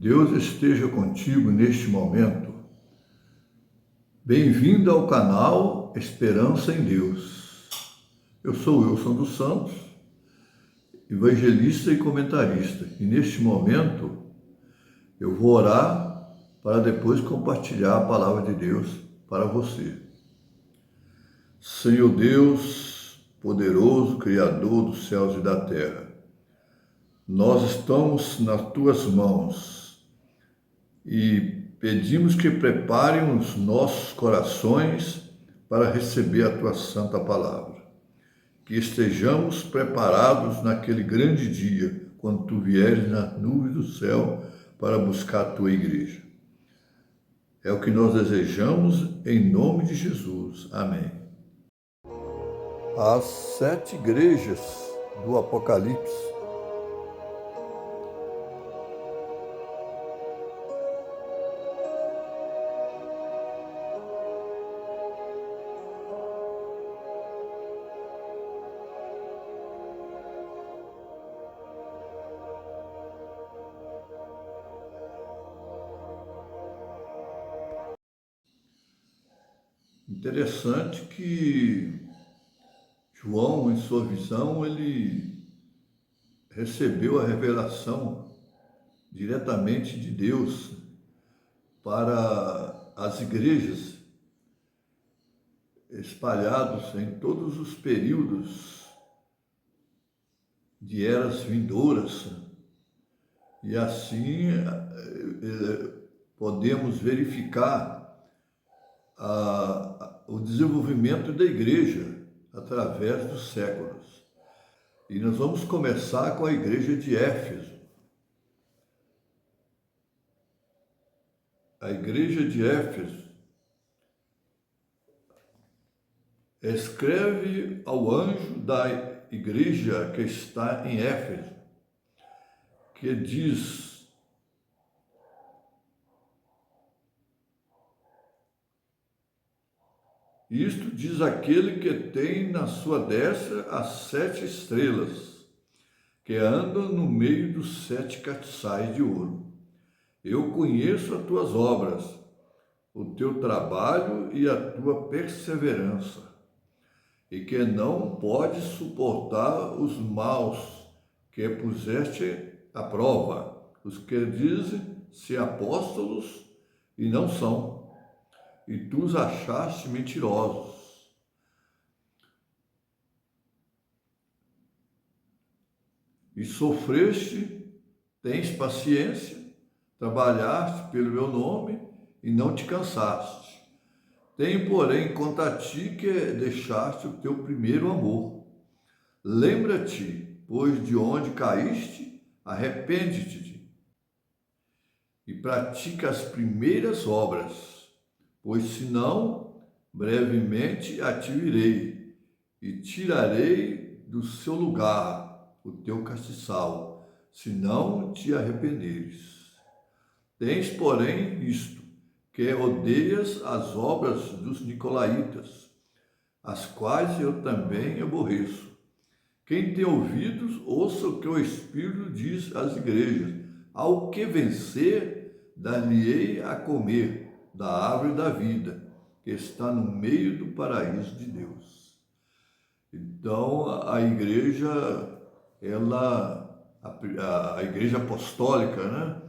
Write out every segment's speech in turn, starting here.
Deus esteja contigo neste momento. Bem-vindo ao canal Esperança em Deus. Eu sou Wilson dos Santos, evangelista e comentarista. E neste momento eu vou orar para depois compartilhar a palavra de Deus para você. Senhor Deus, poderoso Criador dos céus e da terra, nós estamos nas tuas mãos e pedimos que preparem os nossos corações para receber a tua santa palavra. Que estejamos preparados naquele grande dia, quando tu vieres nas nuvens do céu para buscar a tua igreja. É o que nós desejamos em nome de Jesus. Amém. As 7 igrejas do Apocalipse. Interessante que João, em sua visão, ele recebeu a revelação diretamente de Deus para as igrejas espalhadas em todos os períodos de eras vindouras. E assim podemos verificar o desenvolvimento da igreja através dos séculos. E nós vamos começar com a igreja de Éfeso. A igreja de Éfeso escreve ao anjo da igreja que está em Éfeso, que diz: isto diz aquele que tem na sua destra as 7 estrelas, que andam no meio dos 7 castiçais de ouro. Eu conheço as tuas obras, o teu trabalho e a tua perseverança, e que não podes suportar os maus que puseste à prova, os que dizem ser apóstolos e não são, e tu os achaste mentirosos. E sofreste, tens paciência, trabalhaste pelo meu nome e não te cansaste. Tenho, porém, contra ti que deixaste o teu primeiro amor. Lembra-te, pois, de onde caíste, arrepende-te e pratica as primeiras obras, pois senão, brevemente te virei e tirarei do seu lugar o teu castiçal, se não te arrependeres. Tens, porém, isto, que odeias as obras dos nicolaítas, as quais eu também aborreço. Quem tem ouvidos, ouça o que o Espírito diz às igrejas. Ao que vencer, dar-lhe-ei a comer da árvore da vida, que está no meio do paraíso de Deus. Então, a igreja, a igreja apostólica, né?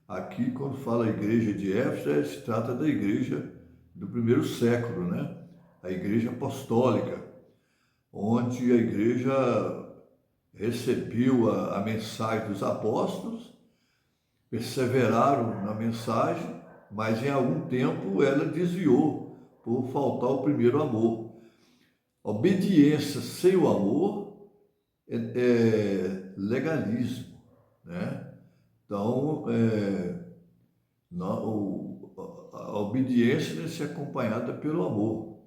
Aqui, quando fala a igreja de Éfeso, se trata da igreja do primeiro século, né? A igreja apostólica, onde a igreja recebeu a mensagem dos apóstolos, perseveraram na mensagem, mas em algum tempo ela desviou por faltar o primeiro amor. Obediência sem o amor é legalismo, né? Então, a obediência deve ser acompanhada pelo amor.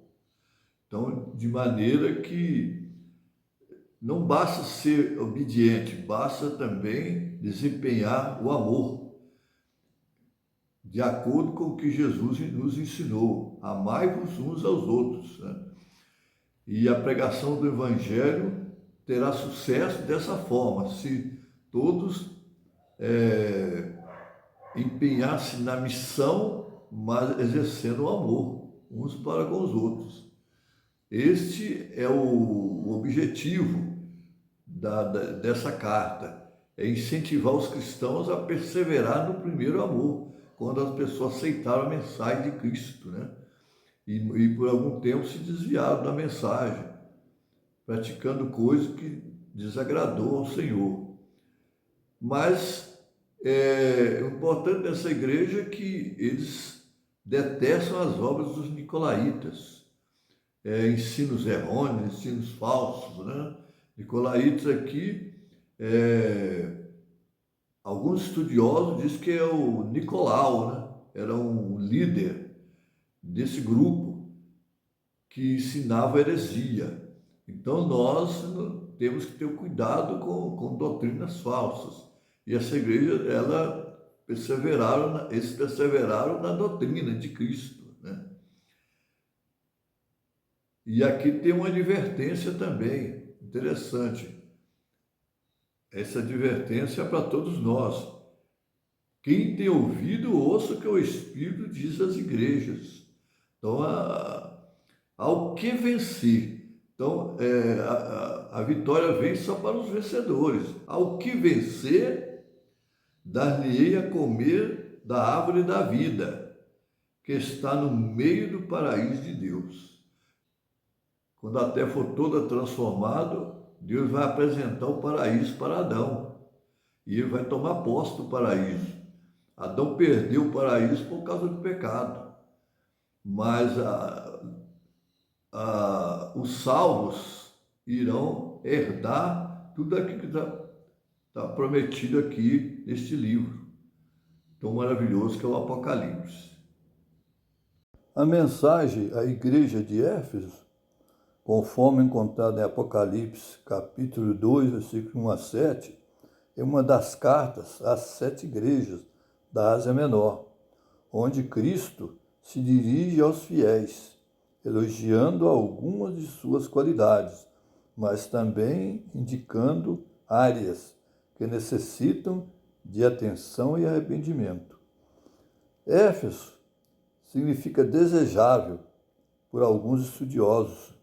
Então, de maneira que não basta ser obediente, basta também desempenhar o amor, de acordo com o que Jesus nos ensinou. Amai-vos uns aos outros, né? E a pregação do Evangelho terá sucesso dessa forma, se todos empenhar-se na missão, mas exercendo o amor uns para com os outros. Este é o objetivo dessa carta, é incentivar os cristãos a perseverar no primeiro amor, quando as pessoas aceitaram a mensagem de Cristo, né? E por algum tempo se desviaram da mensagem, praticando coisas que desagradou ao Senhor. Mas o importante dessa igreja é que eles detestam as obras dos nicolaítas, ensinos errôneos, ensinos falsos, né? Nicolaítas aqui, alguns estudiosos dizem que é o Nicolau, né? Era um líder desse grupo que ensinava heresia. Então nós temos que ter cuidado com doutrinas falsas. E essa igreja, eles perseveraram na doutrina de Cristo, né? E aqui tem uma advertência também, interessante. Essa advertência é para todos nós. Quem tem ouvido, ouça o que o Espírito diz às igrejas. Então, ao que vencer. Então, a vitória vem só para os vencedores. Ao que vencer, dar-lhe-ei a comer da árvore da vida, que está no meio do paraíso de Deus. Quando a terra for toda transformada, Deus vai apresentar o paraíso para Adão. E ele vai tomar posse do paraíso. Adão perdeu o paraíso por causa do pecado. Mas os salvos irão herdar tudo aquilo que está prometido aqui neste livro tão maravilhoso que é o Apocalipse. A mensagem à igreja de Éfeso, conforme encontrada em Apocalipse, capítulo 2, versículo 1 a 7, é uma das cartas às 7 igrejas da Ásia Menor, onde Cristo se dirige aos fiéis, elogiando algumas de suas qualidades, mas também indicando áreas que necessitam de atenção e arrependimento. Éfeso significa desejável por alguns estudiosos.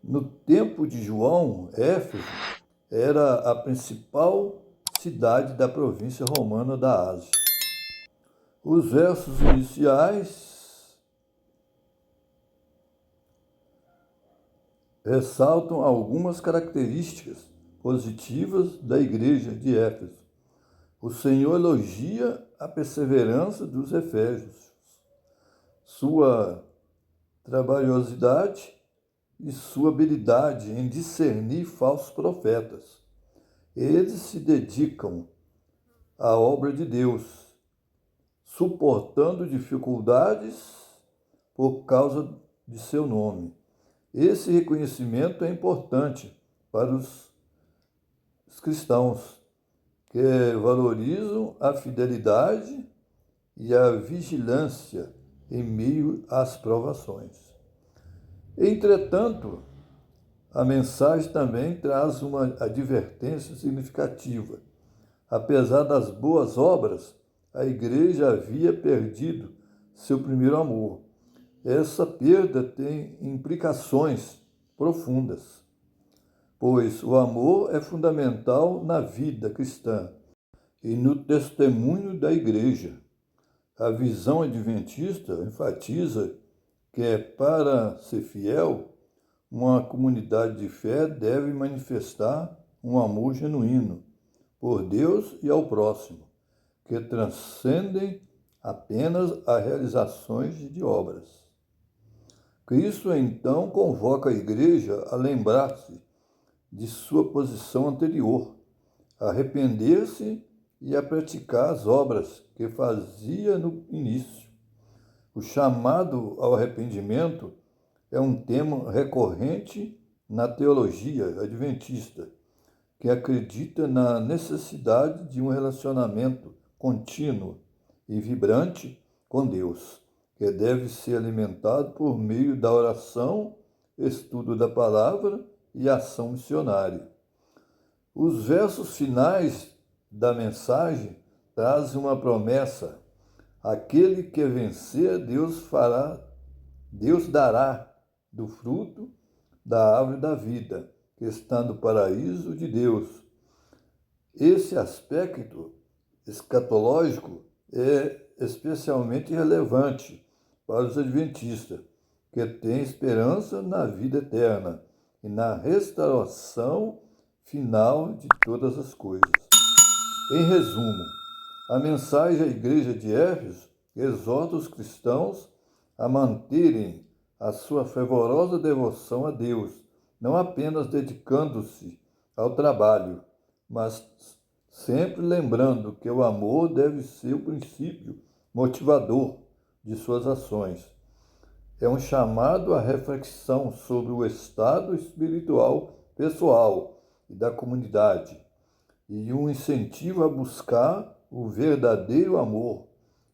No tempo de João, Éfeso era a principal cidade da província romana da Ásia. Os versos iniciais ressaltam algumas características positivas da igreja de Éfeso. O Senhor elogia a perseverança dos efésios, sua trabalhosidade e sua habilidade em discernir falsos profetas. Eles se dedicam à obra de Deus, suportando dificuldades por causa de seu nome. Esse reconhecimento é importante para os cristãos que valorizam a fidelidade e a vigilância em meio às provações. Entretanto, a mensagem também traz uma advertência significativa. Apesar das boas obras, a igreja havia perdido seu primeiro amor. Essa perda tem implicações profundas, pois o amor é fundamental na vida cristã e no testemunho da igreja. A visão adventista enfatiza que, para ser fiel, uma comunidade de fé deve manifestar um amor genuíno por Deus e ao próximo, que transcendem apenas as realizações de obras. Cristo, então, convoca a igreja a lembrar-se de sua posição anterior, a arrepender-se e a praticar as obras que fazia no início. O chamado ao arrependimento é um tema recorrente na teologia adventista, que acredita na necessidade de um relacionamento contínuo e vibrante com Deus, que deve ser alimentado por meio da oração, estudo da palavra e ação missionária. Os versos finais da mensagem traz uma promessa: aquele que vencer, Deus dará do fruto da árvore da vida, que está no paraíso de Deus. Esse aspecto escatológico é especialmente relevante para os adventistas, que têm esperança na vida eterna e na restauração final de todas as coisas. Em resumo, a mensagem à igreja de Éfeso exorta os cristãos a manterem a sua fervorosa devoção a Deus, não apenas dedicando-se ao trabalho, mas sempre lembrando que o amor deve ser o princípio motivador de suas ações. É um chamado à reflexão sobre o estado espiritual pessoal e da comunidade, e um incentivo a buscar o verdadeiro amor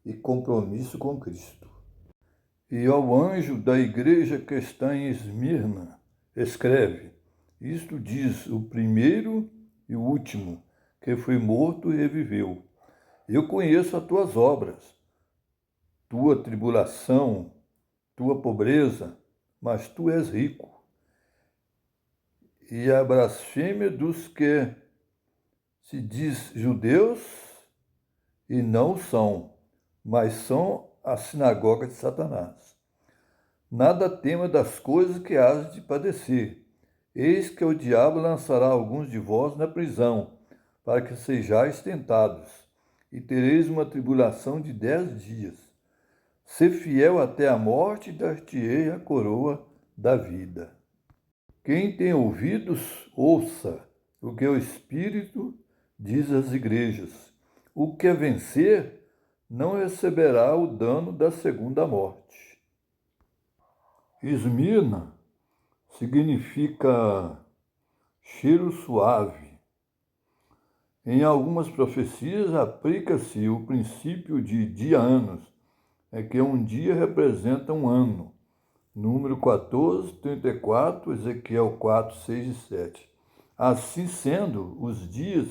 e compromisso com Cristo. E ao anjo da igreja que está em Esmirna, escreve: isto diz o primeiro e o último, que foi morto e reviveu. Eu conheço as tuas obras, tua tribulação, tua pobreza, mas tu és rico. E a blasfêmia dos que se diz judeus e não são, mas são a sinagoga de Satanás. Nada tema das coisas que hás de padecer. Eis que o diabo lançará alguns de vós na prisão, para que sejais tentados, e tereis uma tribulação de 10 dias. Sê fiel até a morte, e dar-te-ei a coroa da vida. Quem tem ouvidos, ouça o que o Espírito diz às igrejas. O que vencer não receberá o dano da segunda morte. Esmirna significa cheiro suave. Em algumas profecias aplica-se o princípio de dia-anos, que um dia representa um ano. Número 14, 34, Ezequiel 4, 6 e 7. Assim sendo, os dias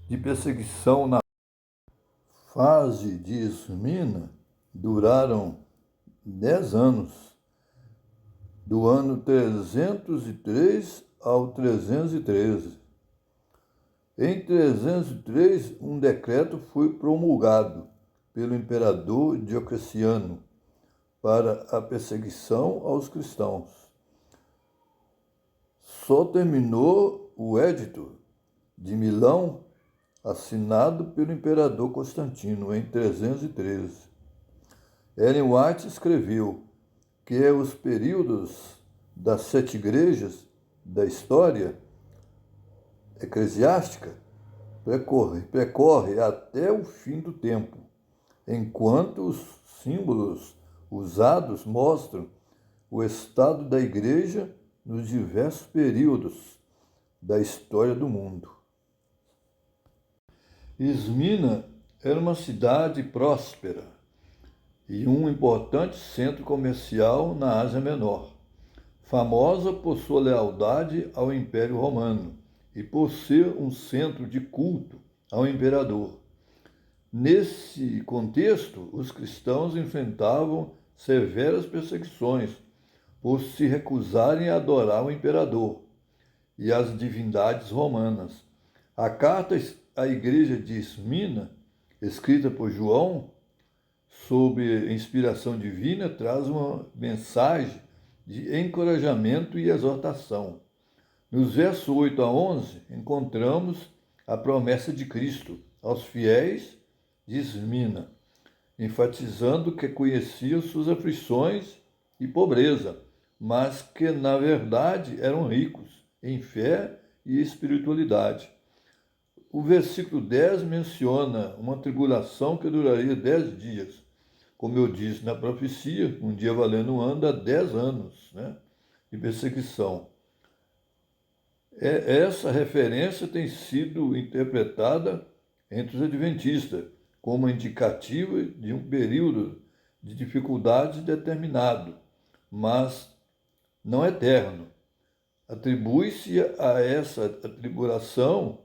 de perseguição na fase de Esmirna duraram 10 anos, do ano 303 ao 313. Em 303, um decreto foi promulgado pelo imperador Diocleciano para a perseguição aos cristãos. Só terminou o Edito de Milão, assinado pelo imperador Constantino em 313. Ellen White escreveu que os períodos das 7 igrejas da história eclesiástica percorre até o fim do tempo, enquanto os símbolos usados mostram o estado da igreja nos diversos períodos da história do mundo. Esmirna era uma cidade próspera e um importante centro comercial na Ásia Menor, famosa por sua lealdade ao Império Romano e por ser um centro de culto ao imperador. Nesse contexto, os cristãos enfrentavam severas perseguições por se recusarem a adorar o imperador e as divindades romanas. A carta à igreja de Esmirna, escrita por João, sob inspiração divina, traz uma mensagem de encorajamento e exortação. Nos versos 8 a 11, encontramos a promessa de Cristo aos fiéis de Esmirna, enfatizando que conheciam suas aflições e pobreza, mas que, na verdade, eram ricos em fé e espiritualidade. O versículo 10 menciona uma tribulação que duraria 10 dias. Como eu disse na profecia, um dia valendo um ano dá 10 anos, de perseguição. Essa referência tem sido interpretada entre os adventistas como indicativa de um período de dificuldade determinado, mas não eterno. Atribui-se a essa tribulação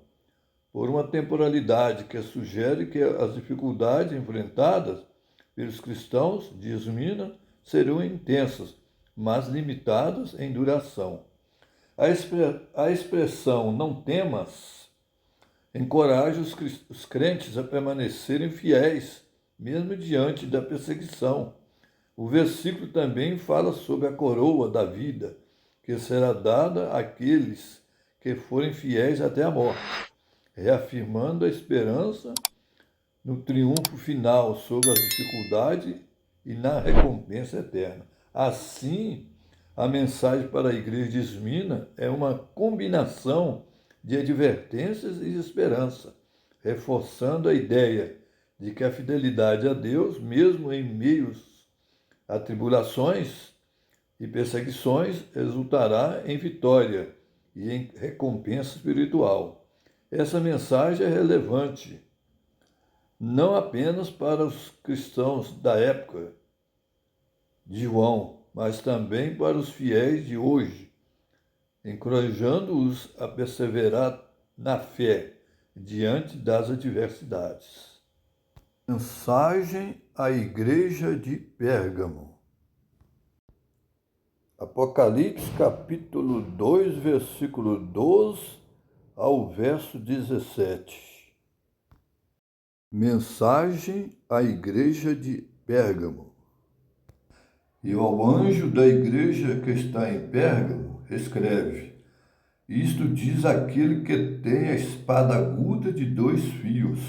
por uma temporalidade que sugere que as dificuldades enfrentadas pelos cristãos de Esmirna serão intensas, mas limitadas em duração. A expressão "não temas" encoraja os crentes a permanecerem fiéis, mesmo diante da perseguição. O versículo também fala sobre a coroa da vida, que será dada àqueles que forem fiéis até a morte, reafirmando a esperança no triunfo final sobre as dificuldades e na recompensa eterna. Assim, a mensagem para a igreja de Esmirna é uma combinação de advertências e esperança, reforçando a ideia de que a fidelidade a Deus, mesmo em meio a tribulações e perseguições, resultará em vitória e em recompensa espiritual. Essa mensagem é relevante não apenas para os cristãos da época de João, mas também para os fiéis de hoje, encorajando-os a perseverar na fé diante das adversidades. Mensagem à Igreja de Pérgamo. Apocalipse capítulo 2, versículo 12 ao verso 17. Mensagem à Igreja de Pérgamo. E ao anjo da igreja que está em Pérgamo, escreve: Isto diz aquele que tem a espada aguda de 2 fios.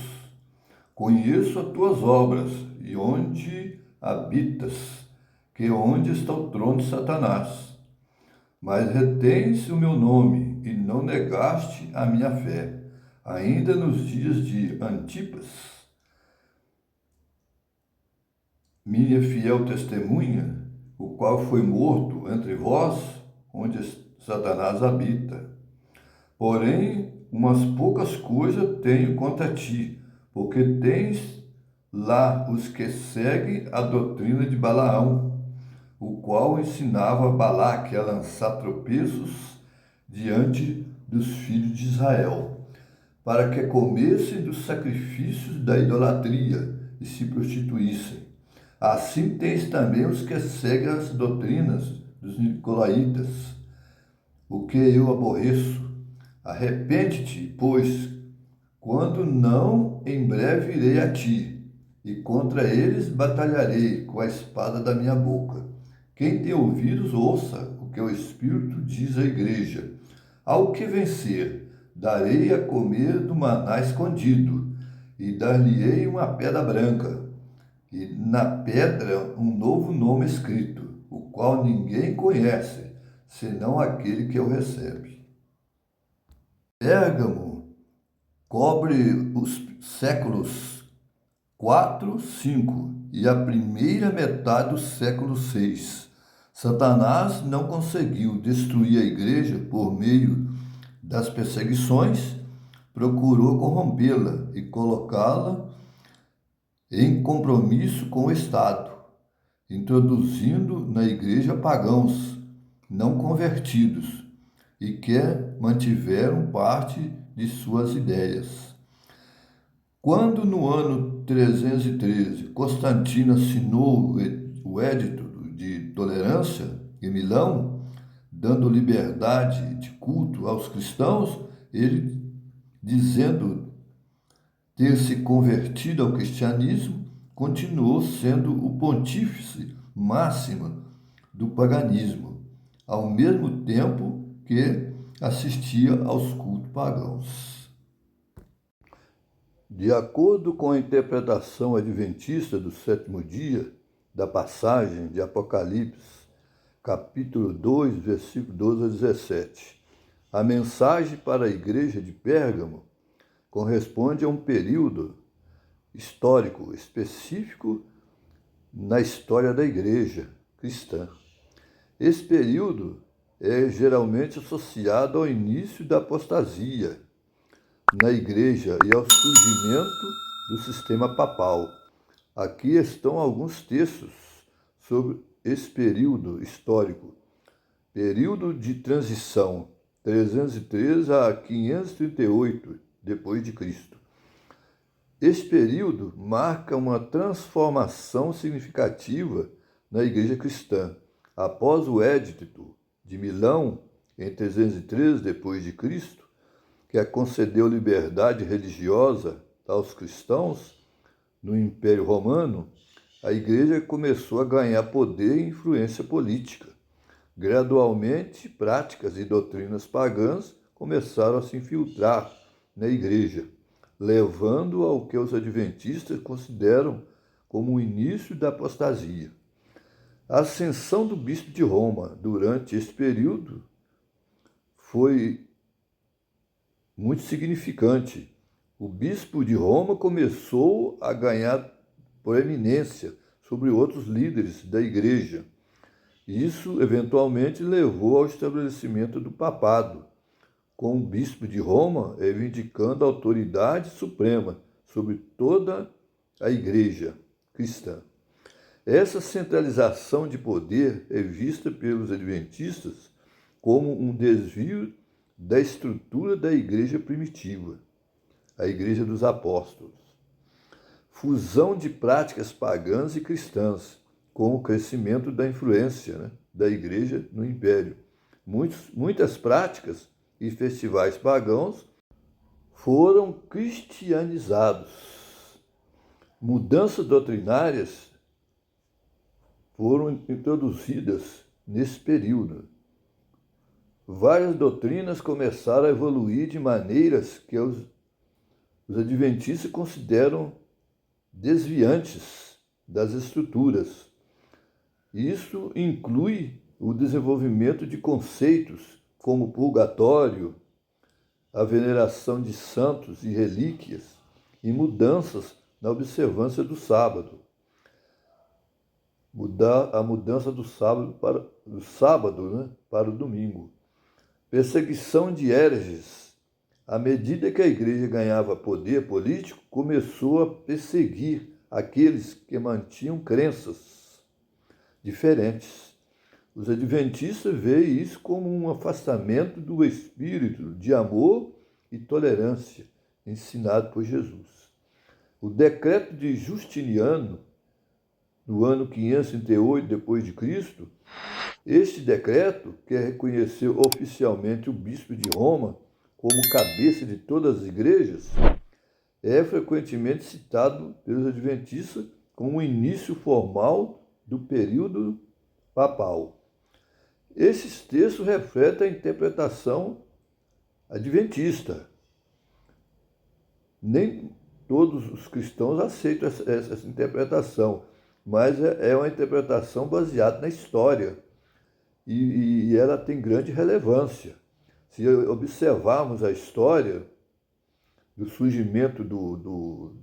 Conheço as tuas obras e onde habitas, que é onde está o trono de Satanás. Mas retens o meu nome e não negaste a minha fé, ainda nos dias de Antipas, minha fiel testemunha, o qual foi morto entre vós, onde Satanás habita. Porém, umas poucas coisas tenho contra ti, porque tens lá os que seguem a doutrina de Balaão, o qual ensinava Balaque a lançar tropeços diante dos filhos de Israel, para que comessem dos sacrifícios da idolatria e se prostituíssem. Assim tens também os que seguem as doutrinas dos nicolaítas, o que eu aborreço. Arrepende-te, pois, quando não, em breve irei a ti, e contra eles batalharei com a espada da minha boca. Quem tem ouvidos, ouça o que o Espírito diz à igreja. Ao que vencer, darei a comer do maná escondido, e dar-lhe-ei uma pedra branca, e na pedra um novo nome escrito, o qual ninguém conhece, senão aquele que o recebe. Pérgamo cobre os séculos 4, 5 e a primeira metade do século 6. Satanás não conseguiu destruir a igreja por meio das perseguições, procurou corrompê-la e colocá-la em compromisso com o Estado, introduzindo na igreja pagãos não convertidos e que mantiveram parte de suas ideias. Quando no ano 313 Constantino assinou o Edito de Tolerância em Milão, dando liberdade de culto aos cristãos, ele, dizendo ter se convertido ao cristianismo, continuou sendo o pontífice máximo do paganismo, ao mesmo tempo que assistia aos cultos pagãos. De acordo com a interpretação adventista do sétimo dia da passagem de Apocalipse, capítulo 2, versículo 12 a 17, a mensagem para a igreja de Pérgamo corresponde a um período histórico específico na história da igreja cristã. Esse período é geralmente associado ao início da apostasia na igreja e ao surgimento do sistema papal. Aqui estão alguns textos sobre esse período histórico. Período de transição, 313 a 538 depois de Cristo. Este período marca uma transformação significativa na Igreja cristã. Após o Edito de Milão, em 313 depois de Cristo, que concedeu liberdade religiosa aos cristãos no Império Romano, a Igreja começou a ganhar poder e influência política. Gradualmente, práticas e doutrinas pagãs começaram a se infiltrar na Igreja, levando ao que os adventistas consideram como o início da apostasia. A ascensão do bispo de Roma durante este período foi muito significante. O bispo de Roma começou a ganhar proeminência sobre outros líderes da Igreja. Isso, eventualmente, levou ao estabelecimento do papado, com o bispo de Roma reivindicando a autoridade suprema sobre toda a Igreja cristã. Essa centralização de poder é vista pelos adventistas como um desvio da estrutura da Igreja primitiva, a Igreja dos Apóstolos. Fusão de práticas pagãs e cristãs, com o crescimento da influência da Igreja no Império. Muitas práticas e festivais pagãos foram cristianizados. Mudanças doutrinárias foram introduzidas nesse período. Várias doutrinas começaram a evoluir de maneiras que os adventistas consideram desviantes das estruturas. Isso inclui o desenvolvimento de conceitos como purgatório, a veneração de santos e relíquias e mudanças na observância do sábado. A mudança do sábado para o domingo. Perseguição de hereges. À medida que a Igreja ganhava poder político, começou a perseguir aqueles que mantinham crenças diferentes. Os adventistas veem isso como um afastamento do espírito de amor e tolerância ensinado por Jesus. O decreto de Justiniano, no ano 538 depois de Cristo, este decreto, que reconheceu oficialmente o bispo de Roma como cabeça de todas as igrejas, é frequentemente citado pelos adventistas como o início formal do período papal. Esses textos refletem a interpretação adventista. Nem todos os cristãos aceitam essa interpretação, mas é uma interpretação baseada na história e ela tem grande relevância. Se observarmos a história do surgimento do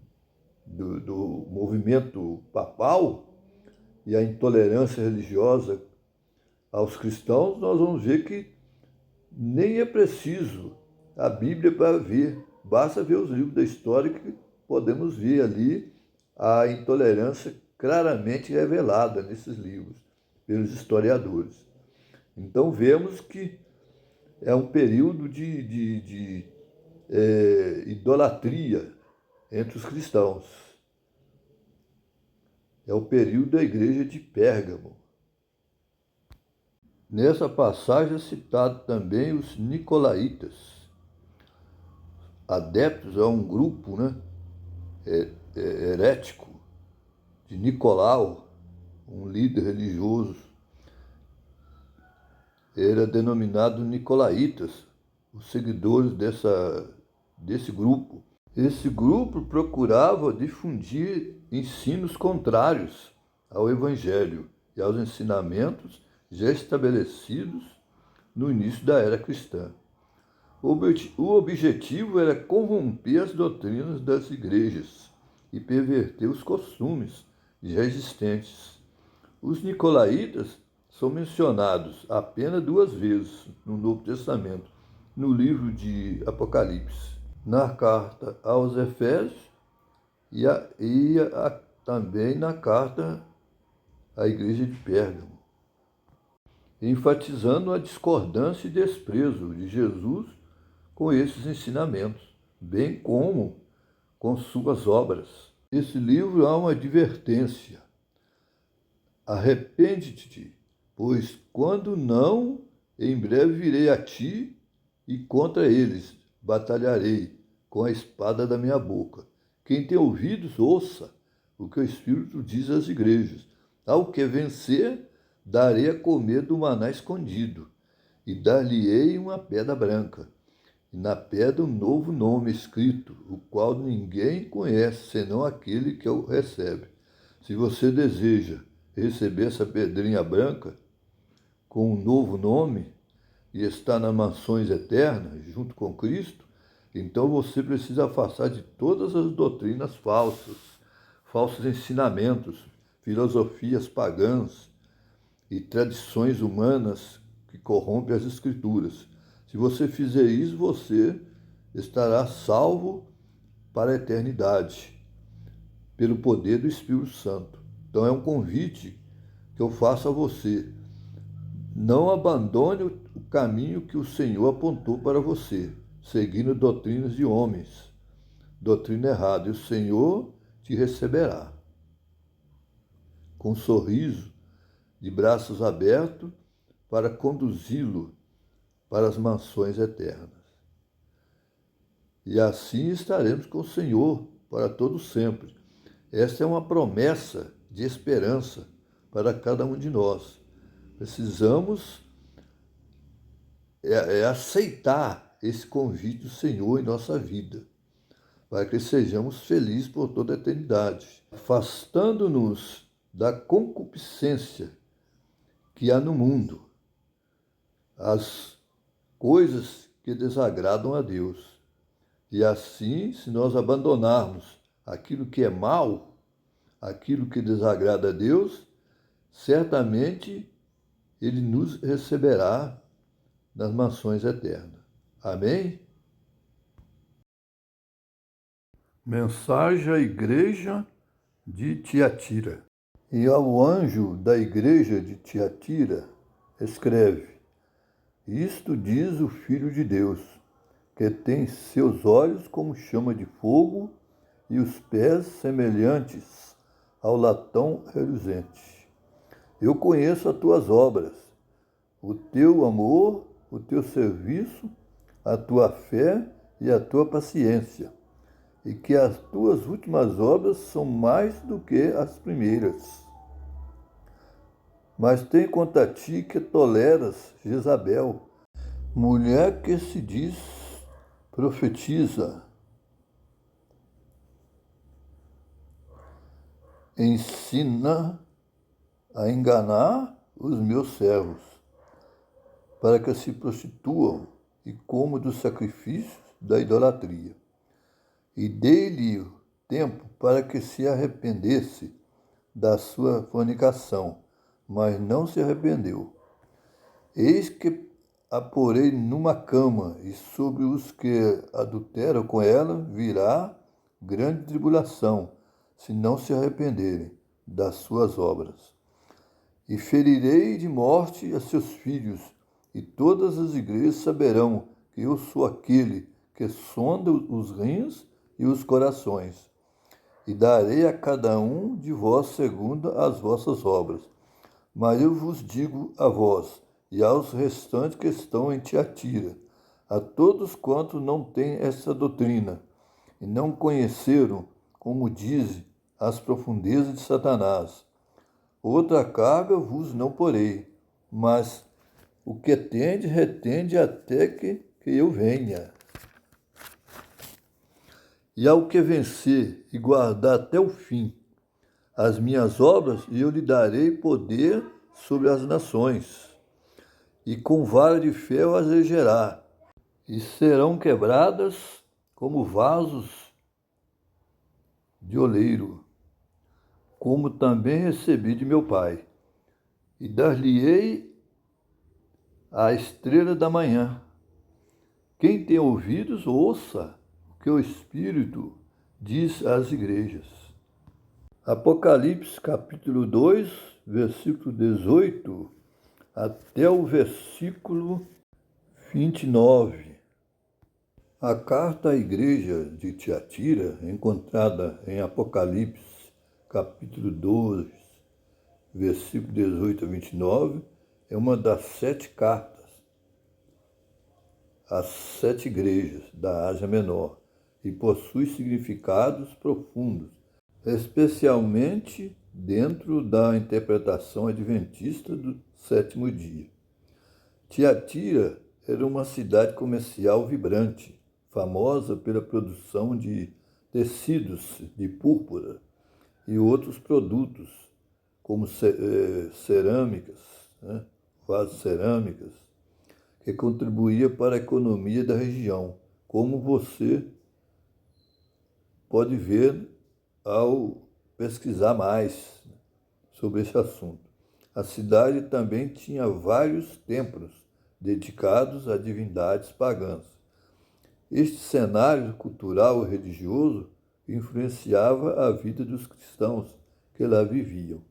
movimento papal e a intolerância religiosa aos cristãos, nós vamos ver que nem é preciso a Bíblia para ver, basta ver os livros da história que podemos ver ali a intolerância claramente revelada nesses livros pelos historiadores. Então vemos que é um período de idolatria entre os cristãos. É o período da igreja de Pérgamo. Nessa passagem é citado também os nicolaítas, adeptos a um grupo herético de Nicolau, um líder religioso. Era denominado nicolaítas, os seguidores desse grupo. Esse grupo procurava difundir ensinos contrários ao Evangelho e aos ensinamentos já estabelecidos no início da era cristã. O objetivo era corromper as doutrinas das igrejas e perverter os costumes já existentes. Os nicolaítas são mencionados apenas 2 vezes no Novo Testamento, no livro de Apocalipse, na carta aos Efésios e também na carta à igreja de Pérgamo, enfatizando a discordância e desprezo de Jesus com esses ensinamentos. bem como com suas obras. Esse livro há uma advertência. Arrepende-te, pois quando não, em breve virei a ti e contra eles batalharei com a espada da minha boca. Quem tem ouvidos, ouça o que o Espírito diz às igrejas. Ao que vencer, darei a comer do maná escondido, e dar-lhe-ei uma pedra branca, e na pedra um novo nome escrito, o qual ninguém conhece, senão aquele que o recebe. Se você deseja receber essa pedrinha branca com um novo nome e está nas mansões eternas, junto com Cristo, então você precisa afastar de todas as doutrinas falsas, falsos ensinamentos, filosofias pagãs e tradições humanas que corrompem as Escrituras. Se você fizer isso, você estará salvo para a eternidade, pelo poder do Espírito Santo. Então é um convite que eu faço a você. Não abandone o caminho que o Senhor apontou para você, seguindo doutrinas de homens, doutrina errada, e o Senhor te receberá com um sorriso, de braços abertos, para conduzi-lo para as mansões eternas. E assim estaremos com o Senhor para todo sempre. Esta é uma promessa de esperança para cada um de nós. Precisamos aceitar esse convite do Senhor em nossa vida, para que sejamos felizes por toda a eternidade, afastando-nos da concupiscência que há no mundo, as coisas que desagradam a Deus. E assim, se nós abandonarmos aquilo que é mal, aquilo que desagrada a Deus, certamente Ele nos receberá nas mansões eternas. Amém? Mensagem à igreja de Tiatira. E ao anjo da igreja de Tiatira escreve: Isto diz o Filho de Deus, que tem seus olhos como chama de fogo e os pés semelhantes ao latão reluzente. Eu conheço as tuas obras, o teu amor, o teu serviço, a tua fé e a tua paciência, e que as tuas últimas obras são mais do que as primeiras. Mas tem contra ti que toleras Jezabel, mulher que se diz profetiza, ensina a enganar os meus servos, para que se prostituam e comam dos sacrifícios da idolatria. E dei-lhe tempo para que se arrependesse da sua fornicação, mas não se arrependeu. Eis que a porei numa cama, e sobre os que adulteram com ela virá grande tribulação, se não se arrependerem das suas obras. E ferirei de morte a seus filhos, e todas as igrejas saberão que eu sou aquele que sonda os rins e os corações. E darei a cada um de vós segundo as vossas obras. Mas eu vos digo a vós, e aos restantes que estão em Tiatira, a todos quantos não têm essa doutrina, e não conheceram, como diz, as profundezas de Satanás. Outra carga vos não porei, mas o que tende, retende até que eu venha. E ao que vencer e guardar até o fim as minhas obras, eu lhe darei poder sobre as nações, e com vara de ferro as regerá, e serão quebradas como vasos de oleiro, como também recebi de meu Pai. E dar-lhe-ei a estrela da manhã. Quem tem ouvidos, ouça o que o Espírito diz às igrejas. Apocalipse capítulo 2, versículo 18 até o versículo 29. A carta à igreja de Tiatira, encontrada em Apocalipse, capítulo 12, versículo 18 a 29, é uma das 7 cartas às 7 igrejas da Ásia Menor e possui significados profundos, especialmente dentro da interpretação adventista do sétimo dia. Tiatira era uma cidade comercial vibrante, famosa pela produção de tecidos de púrpura e outros produtos, como cerâmicas, vasos cerâmicas, que contribuía para a economia da região, como você pode ver ao pesquisar mais sobre esse assunto. A cidade também tinha vários templos dedicados a divindades pagãs. Este cenário cultural e religioso influenciava a vida dos cristãos que lá viviam.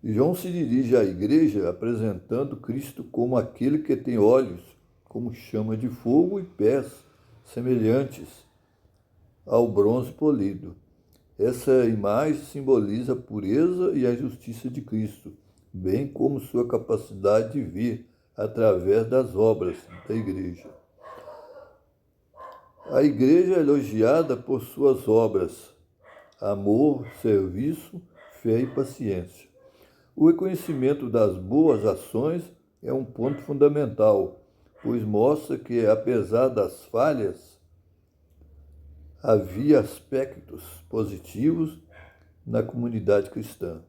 João se dirige à igreja apresentando Cristo como aquele que tem olhos como chama de fogo e pés semelhantes ao bronze polido. Essa imagem simboliza a pureza e a justiça de Cristo, bem como sua capacidade de ver através das obras da igreja. A igreja é elogiada por suas obras, amor, serviço, fé e paciência. O reconhecimento das boas ações é um ponto fundamental, pois mostra que, apesar das falhas, havia aspectos positivos na comunidade cristã.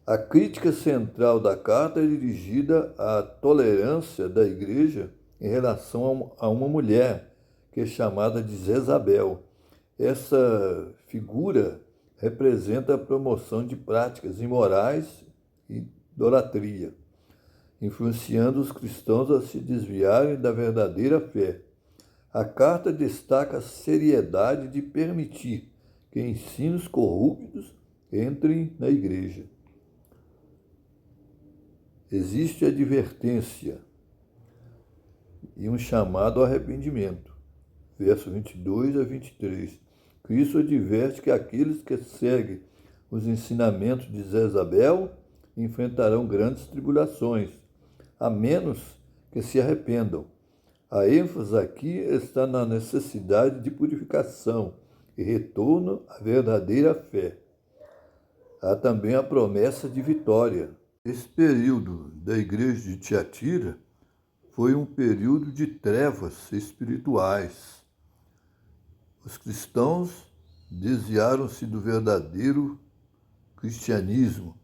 A crítica central da carta é dirigida à tolerância da igreja em relação a uma mulher, que é chamada de Jezabel. Essa figura representa a promoção de práticas imorais e idolatria, influenciando os cristãos a se desviarem da verdadeira fé. A carta destaca a seriedade de permitir que ensinos corruptos entrem na igreja. Existe advertência e um chamado ao arrependimento. Verso 22 a 23. Cristo adverte que aqueles que seguem os ensinamentos de Jezabel enfrentarão grandes tribulações, a menos que se arrependam. A ênfase aqui está na necessidade de purificação e retorno à verdadeira fé. Há também a promessa de vitória. Esse período da igreja de Tiatira foi um período de trevas espirituais. Os cristãos desviaram-se do verdadeiro cristianismo.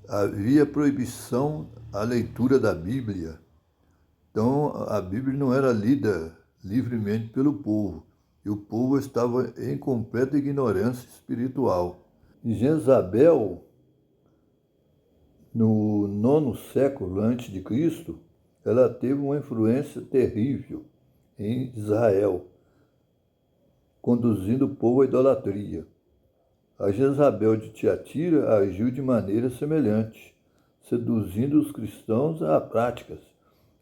Havia proibição à leitura da Bíblia. Então, a Bíblia não era lida livremente pelo povo, e o povo estava em completa ignorância espiritual. E Jezabel, no 9º século a.C., ela teve uma influência terrível em Israel, conduzindo o povo à idolatria. A Jezabel de Tiatira agiu de maneira semelhante, seduzindo os cristãos a práticas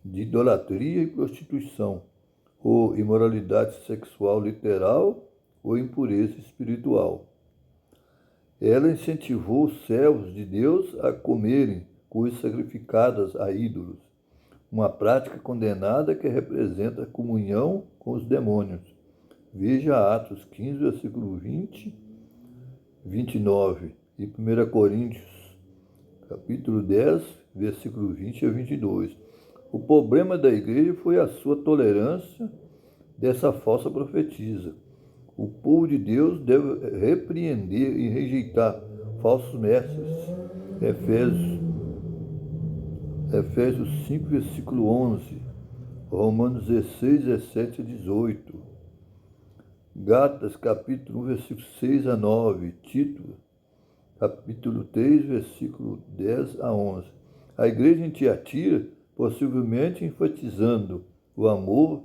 de idolatria e prostituição, ou imoralidade sexual literal ou impureza espiritual. Ela incentivou os servos de Deus a comerem coisas sacrificadas a ídolos, uma prática condenada que representa a comunhão com os demônios. Veja Atos 15, versículo 20, 29 e 1 Coríntios, capítulo 10, versículo 20 a 22. O problema da igreja foi a sua tolerância dessa falsa profetisa. O povo de Deus deve repreender e rejeitar falsos mestres. Efésios 5, versículo 11. Romanos 16, 17 a 18. Gálatas, capítulo 1, versículo 6 a 9. Tito, capítulo 3, versículo 10 a 11. A igreja em Tiatira, possivelmente enfatizando o amor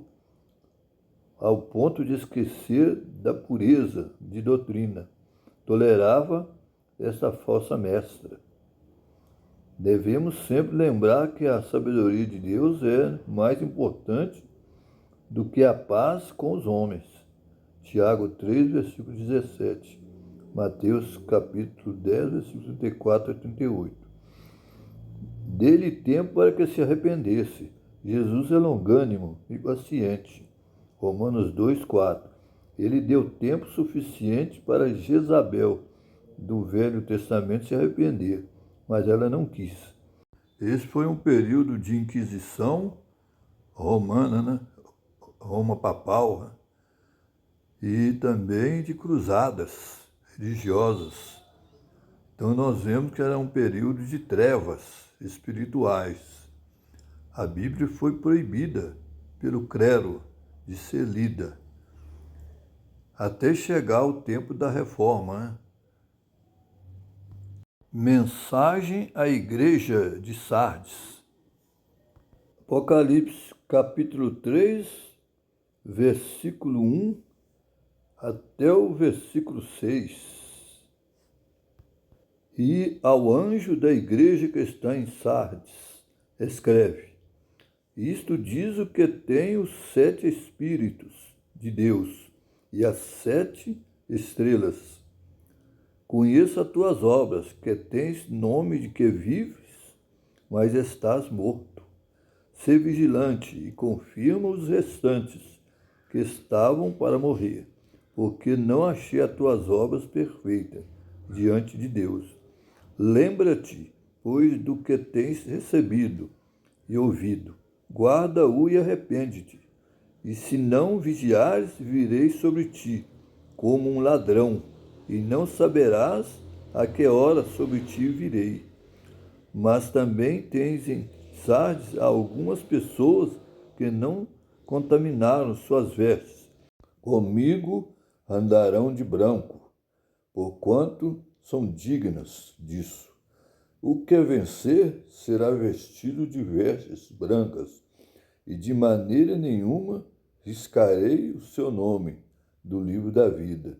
ao ponto de esquecer da pureza de doutrina, tolerava essa falsa mestra. Devemos sempre lembrar que a sabedoria de Deus é mais importante do que a paz com os homens. Tiago 3, versículo 17. Mateus capítulo 10, versículo 34 a 38. Dê-lhe tempo para que se arrependesse. Jesus é longânimo e paciente. Romanos 2, 4. Ele deu tempo suficiente para Jezabel, do Velho Testamento, se arrepender, mas ela não quis. Esse foi um período de inquisição romana, né? Roma papal, né? E também de cruzadas religiosas. Então nós vemos que era um período de trevas espirituais. A Bíblia foi proibida pelo clero de ser lida, até chegar o tempo da reforma, né? Mensagem à igreja de Sardes. Apocalipse capítulo 3, versículo 1 até o versículo 6. E ao anjo da igreja que está em Sardes, escreve: Isto diz o que tem os 7 Espíritos de Deus e as 7 estrelas. Conheço as tuas obras, que tens nome de que vives, mas estás morto. Sê vigilante e confirma os restantes, que estavam para morrer, porque não achei as tuas obras perfeitas diante de Deus. Lembra-te, pois, do que tens recebido e ouvido. Guarda-o e arrepende-te. E se não vigiares, virei sobre ti, como um ladrão, e não saberás a que hora sobre ti virei. Mas também tens em Sardes algumas pessoas que não contaminaram suas vestes. Comigo andarão de branco, porquanto são dignas disso. O que vencer será vestido de vestes brancas, e de maneira nenhuma riscarei o seu nome do livro da vida,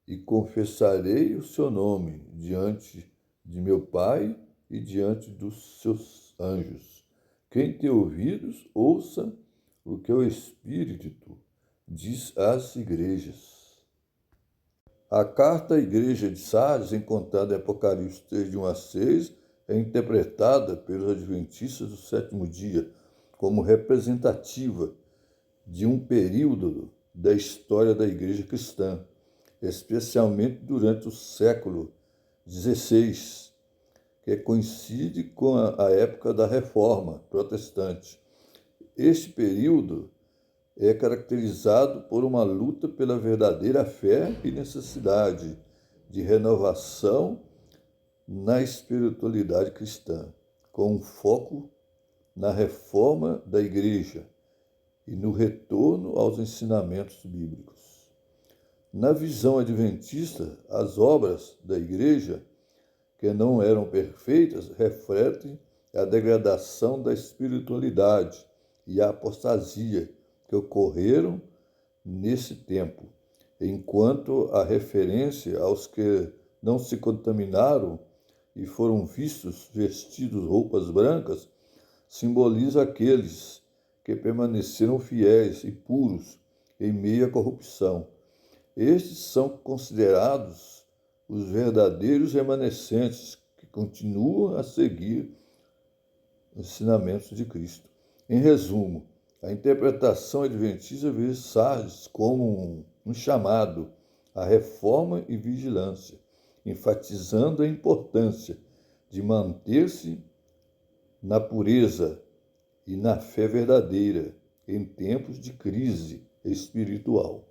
e confessarei o seu nome diante de meu Pai e diante dos seus anjos. Quem tem ouvidos, ouça o que o Espírito diz às igrejas. A carta à igreja de Sardes, encontrada em Apocalipse 3, de 1 a 6, é interpretada pelos adventistas do sétimo dia como representativa de um período da história da igreja cristã, especialmente durante o século XVI, que coincide com a época da Reforma Protestante. Este período é caracterizado por uma luta pela verdadeira fé e necessidade de renovação na espiritualidade cristã, com um foco na reforma da igreja e no retorno aos ensinamentos bíblicos. Na visão adventista, as obras da igreja, que não eram perfeitas, refletem a degradação da espiritualidade e a apostasia que ocorreram nesse tempo, enquanto a referência aos que não se contaminaram e foram vistos vestidos roupas brancas simboliza aqueles que permaneceram fiéis e puros em meio à corrupção. Estes são considerados os verdadeiros remanescentes que continuam a seguir os ensinamentos de Cristo. Em resumo, a interpretação adventista vê Sardes como um chamado à reforma e vigilância, enfatizando a importância de manter-se na pureza e na fé verdadeira em tempos de crise espiritual.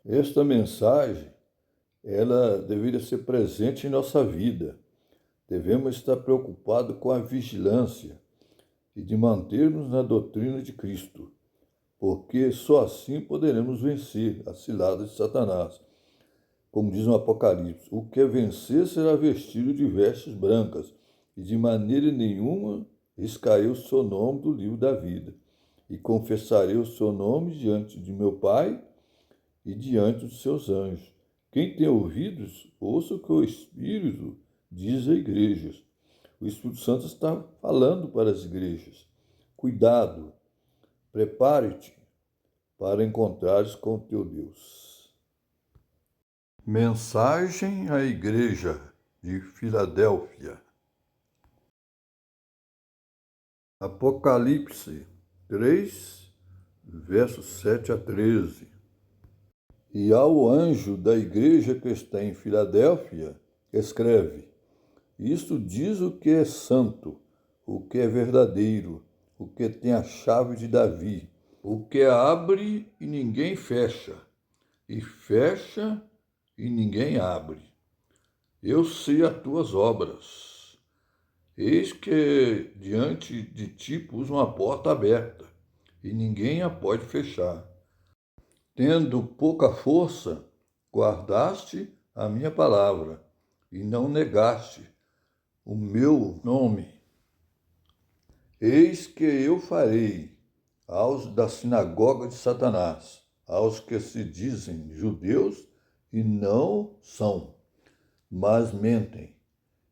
Esta mensagem, ela deveria ser presente em nossa vida. Devemos estar preocupados com a vigilância e de manter-nos na doutrina de Cristo, porque só assim poderemos vencer a cilada de Satanás. Como diz no Apocalipse, o que vencer será vestido de vestes brancas, e de maneira nenhuma riscarei o seu nome do livro da vida, e confessarei o seu nome diante de meu Pai e diante dos seus anjos. Quem tem ouvidos, ouça o que o Espírito diz às igrejas. O Espírito Santo está falando para as igrejas. Cuidado, prepare-te para encontrares com o teu Deus. Mensagem à Igreja de Filadélfia. Apocalipse 3, versos 7 a 13. E ao anjo da igreja que está em Filadélfia, escreve: Isto diz o que é santo, o que é verdadeiro, o que tem a chave de Davi, o que abre e ninguém fecha, e fecha e ninguém abre. Eu sei as tuas obras. Eis que diante de ti pus uma porta aberta, e ninguém a pode fechar. Tendo pouca força, guardaste a minha palavra, e não negaste o meu nome. Eis que eu farei aos da sinagoga de Satanás, aos que se dizem judeus e não são, mas mentem.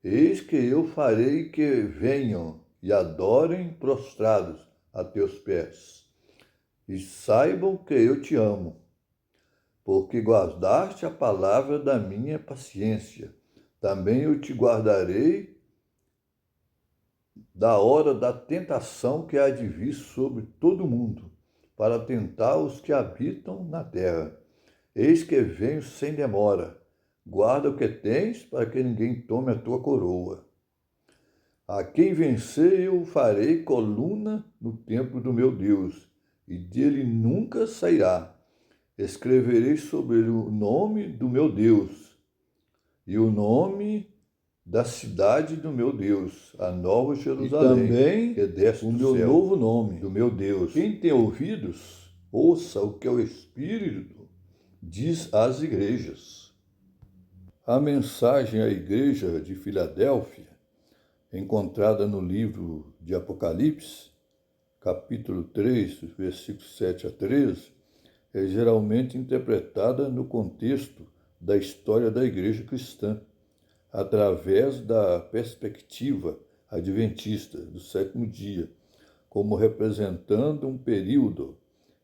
Eis que eu farei que venham e adorem prostrados a teus pés, e saibam que eu te amo, porque guardaste a palavra da minha paciência. Também eu te guardarei da hora da tentação que há de vir sobre todo o mundo, para tentar os que habitam na terra. Eis que venho sem demora. Guarda o que tens, para que ninguém tome a tua coroa. A quem vencer eu farei coluna no templo do meu Deus, e dele nunca sairá. Escreverei sobre ele o nome do meu Deus e o nome da cidade do meu Deus, a Nova Jerusalém, e também que desce o meu novo nome do meu Deus. Quem tem ouvidos, ouça o que o Espírito diz às igrejas. A mensagem à igreja de Filadélfia, encontrada no livro de Apocalipse, capítulo 3, versículos 7 a 13, é geralmente interpretada no contexto da história da igreja cristã, através da perspectiva adventista do sétimo dia, como representando um período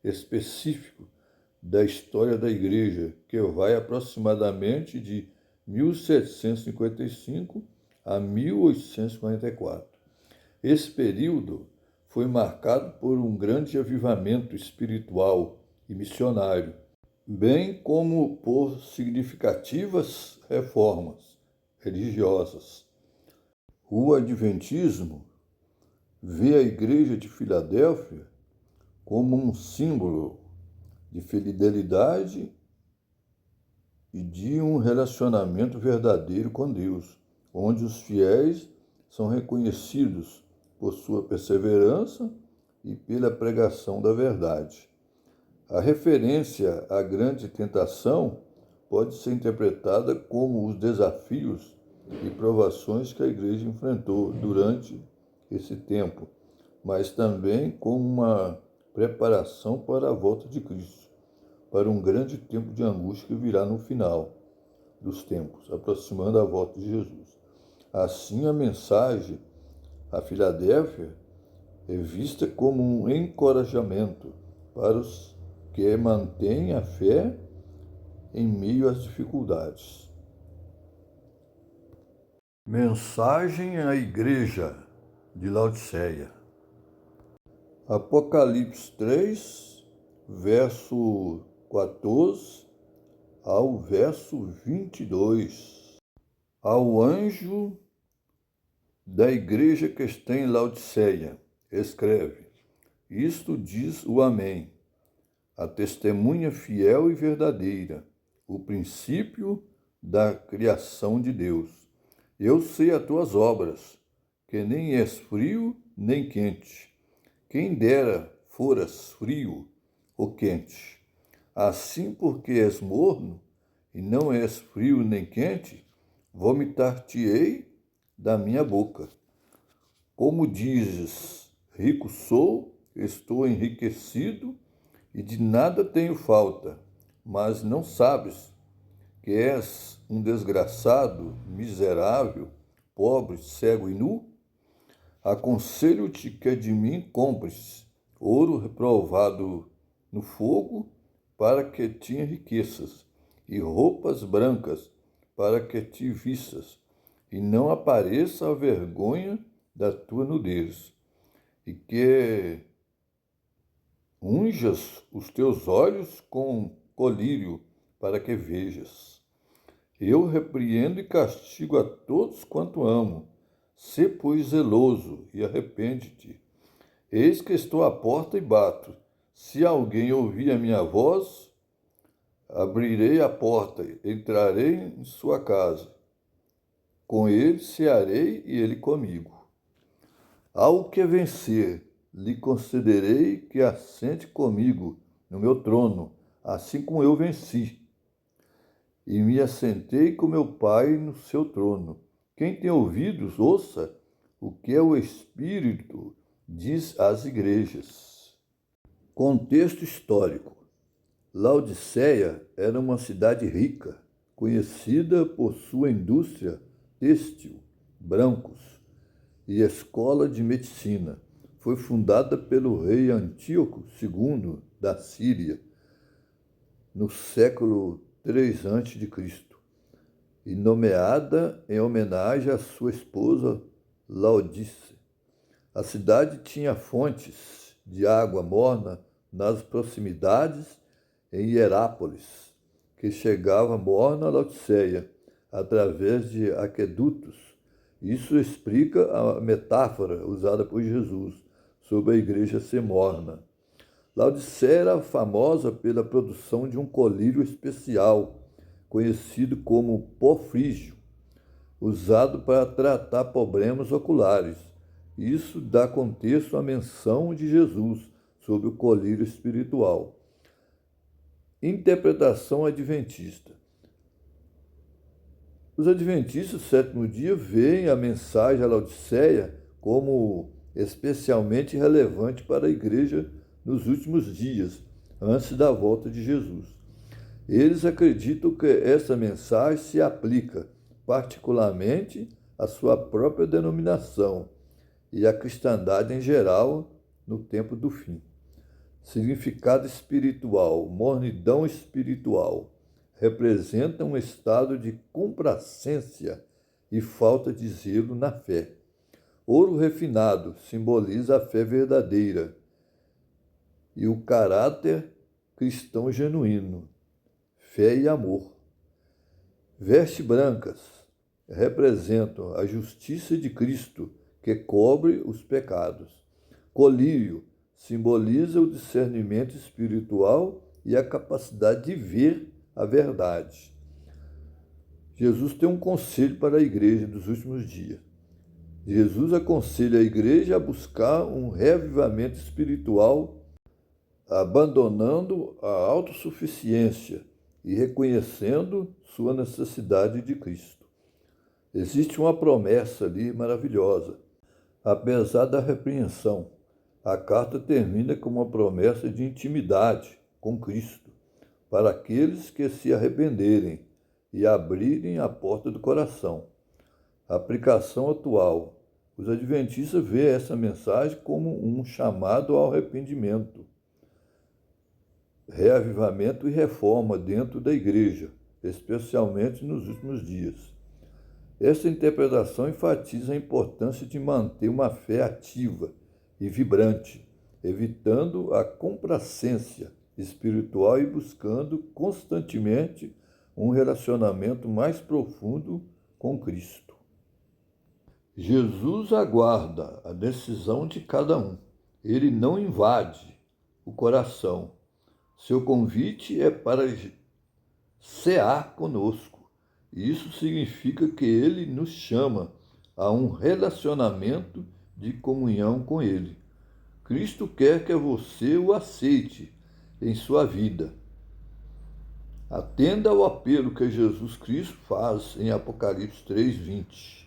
específico da história da igreja, que vai aproximadamente de 1755 a 1844. Esse período foi marcado por um grande avivamento espiritual e missionário, bem como por significativas reformas religiosas. O Adventismo vê a Igreja de Filadélfia como um símbolo de fidelidade e de um relacionamento verdadeiro com Deus, onde os fiéis são reconhecidos por sua perseverança e pela pregação da verdade. A referência à grande tentação pode ser interpretada como os desafios e provações que a igreja enfrentou durante esse tempo, mas também como uma preparação para a volta de Cristo, para um grande tempo de angústia que virá no final dos tempos, aproximando a volta de Jesus. Assim, a mensagem à Filadélfia é vista como um encorajamento para os que mantêm a fé em meio às dificuldades. Mensagem à Igreja de Laodiceia. Apocalipse 3, verso 14 ao verso 22. Ao anjo da igreja que está em Laodiceia, escreve: Isto diz o Amém, a testemunha fiel e verdadeira, o princípio da criação de Deus. Eu sei as tuas obras, que nem és frio nem quente. Quem dera foras frio ou quente. Assim, porque és morno e não és frio nem quente, vomitar-te-ei da minha boca. Como dizes, rico sou, estou enriquecido e de nada tenho falta, mas não sabes que és um desgraçado, miserável, pobre, cego e nu? Aconselho-te que de mim compres ouro reprovado no fogo, para que te enriqueças, e roupas brancas, para que te vistas, e não apareça a vergonha da tua nudez, e que unjas os teus olhos com colírio, para que vejas. Eu repreendo e castigo a todos quanto amo. Sê, pois, zeloso e arrepende-te. Eis que estou à porta e bato. Se alguém ouvir a minha voz, abrirei a porta, entrarei em sua casa. Com ele cearei e ele comigo. Ao que vencer, lhe concederei que assente comigo no meu trono, assim como eu venci e me assentei com meu Pai no seu trono. Quem tem ouvidos, ouça o que o Espírito diz às igrejas. Contexto histórico. Laodiceia era uma cidade rica, conhecida por sua indústria têxtil, brancos e escola de medicina. Foi fundada pelo rei Antíoco II da Síria, no século 3 a.C., e nomeada em homenagem à sua esposa Laodice. A cidade tinha fontes de água morna nas proximidades em Hierápolis, que chegava morna a Laodiceia através de aquedutos. Isso explica a metáfora usada por Jesus sobre a igreja ser morna. Laodiceia era famosa pela produção de um colírio especial, conhecido como pó frígio, usado para tratar problemas oculares. Isso dá contexto à menção de Jesus sobre o colírio espiritual. Interpretação adventista. Os adventistas do sétimo dia veem a mensagem à Laodiceia como especialmente relevante para a igreja nos últimos dias, antes da volta de Jesus. Eles acreditam que essa mensagem se aplica particularmente à sua própria denominação e à cristandade em geral no tempo do fim. Significado espiritual, mornidão espiritual, representa um estado de complacência e falta de zelo na fé. Ouro refinado simboliza a fé verdadeira e o caráter cristão genuíno, fé e amor. Vestes brancas representam a justiça de Cristo, que cobre os pecados. Colírio simboliza o discernimento espiritual e a capacidade de ver a verdade. Jesus tem um conselho para a igreja dos últimos dias. Jesus aconselha a igreja a buscar um reavivamento espiritual, abandonando a autossuficiência e reconhecendo sua necessidade de Cristo. Existe uma promessa ali maravilhosa. Apesar da repreensão, a carta termina com uma promessa de intimidade com Cristo para aqueles que se arrependerem e abrirem a porta do coração. Aplicação atual. Os adventistas veem essa mensagem como um chamado ao arrependimento, reavivamento e reforma dentro da igreja, especialmente nos últimos dias. Essa interpretação enfatiza a importância de manter uma fé ativa e vibrante, evitando a complacência espiritual e buscando constantemente um relacionamento mais profundo com Cristo. Jesus aguarda a decisão de cada um. Ele não invade o coração. Seu convite é para cear conosco. Isso significa que ele nos chama a um relacionamento de comunhão com ele. Cristo quer que você o aceite em sua vida. Atenda ao apelo que Jesus Cristo faz em Apocalipse 3:20,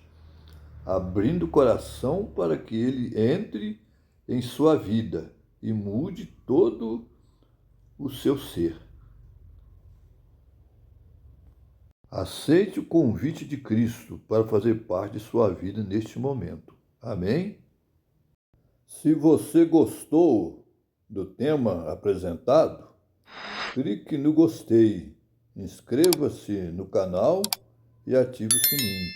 abrindo o coração para que ele entre em sua vida e mude todo o seu ser. Aceite o convite de Cristo para fazer parte de sua vida neste momento. Amém? Se você gostou do tema apresentado, clique no gostei, inscreva-se no canal e ative o sininho,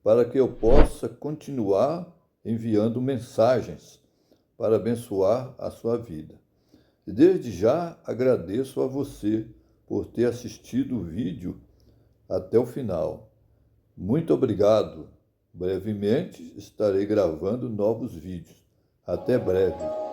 para que eu possa continuar enviando mensagens para abençoar a sua vida. E desde já agradeço a você por ter assistido o vídeo até o final. Muito obrigado. Brevemente estarei gravando novos vídeos. Até breve.